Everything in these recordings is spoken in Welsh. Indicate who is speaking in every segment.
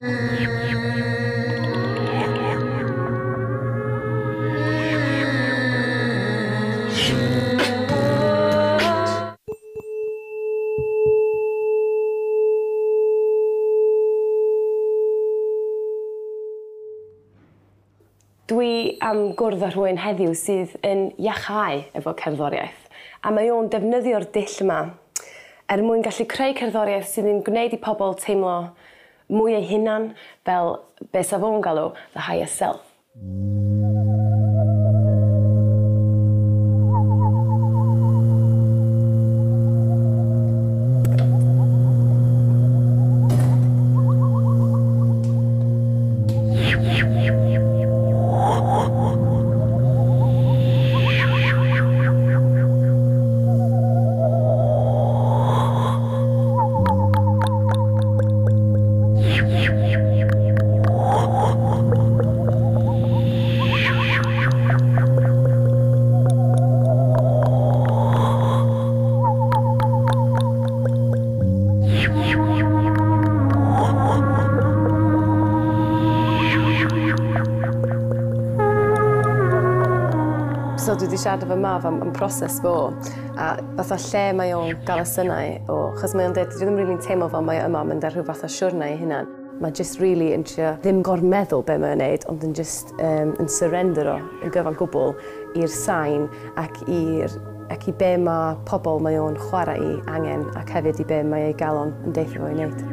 Speaker 1: Dwi am gwrdd â rhywun heddiw sydd yn iacháu efo cerddoriaeth, a mae o'n defnyddio'r dull yma mwyn gallu creu cerddoriaeth sydd yn gwneud i pobl teimlo mwy eu hunan fel beth sa fo'n galw the higher self. So dwi wedi siarad efo Marv am proses fo, a fatha lle mae o'n gael y synnau o, chos mae o'n dweud, dwi ddim rili'n teimlo fel mae yma mynd ar rhyw fath o siwrna i hunan. Mae just really yn trio ddim gormeddwl be mae'n wneud, ond yn just yn surrendero yn gyfan gwbl i'r sain ac i be mae pobl mae o'n chwarae i angen ac hefyd i be mae ei galon yn deithio fo i wneud.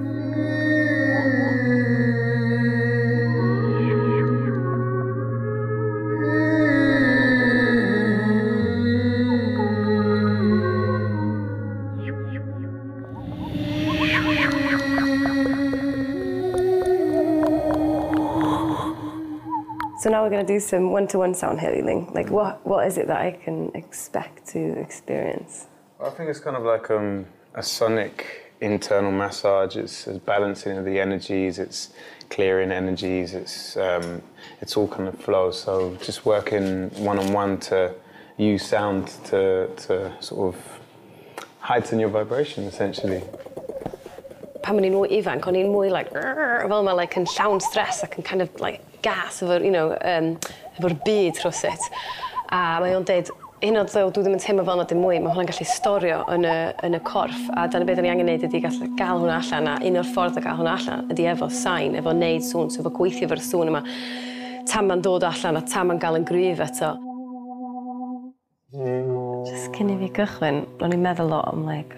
Speaker 1: So now we're going to do some one-to-one sound healing. Like, what is it that I can expect to experience?
Speaker 2: Well, I think it's kind of like a sonic internal massage. It's balancing of the energies, it's clearing energies, it's all kind of flow. So just working one-on-one to use sound to sort of heighten your vibration, essentially.
Speaker 1: Pan o'n i'n mwy ifanc, o'n i'n mwy like, fel ma like yn llawn stress ac yn kind of like gas efo'r, you know, efo'r byd rhywsut. A mae o'n deud, hyn o ddo, dwi ddim yn teimlo fel na dim mwy, mae hwnna'n gallu storio yn y corff. A dyna beth ni angen neud ydy gael hwnna allan, a un o'r ffordd o gael hwnna allan ydy efo sain, efo neud sŵn, so efo gweithio efo'r sŵn yma. Tam ma'n dod allan a tam ma'n gael yn gryf eto. Just cyn i fi gychwyn, o'n i'n meddwl lot am like,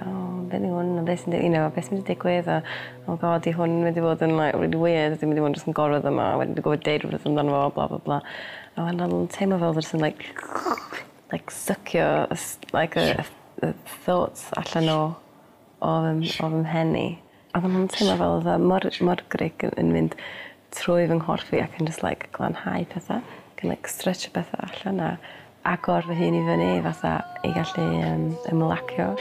Speaker 1: beth yw hwn, beth sy'n mynd i digwydd, a oh god, i hwn mynd i fod yn like, really weird, dwi'n mynd i fod yn just yn gorfod yma, a wedyn dwi'n gofod deud rhywbeth amdano fo, bla bla bla. A wedyn o'n teimlo fel fod yn like sucio like a thoughts allan o fy mhenni. A o'n teimlo fel oedd morgrig yn mynd trwy fy nghorff fi ac yn just like glanhau pethau, ac yn like stretch pethau allan a agor fy hun i fyny fatha i gallu ymlacio.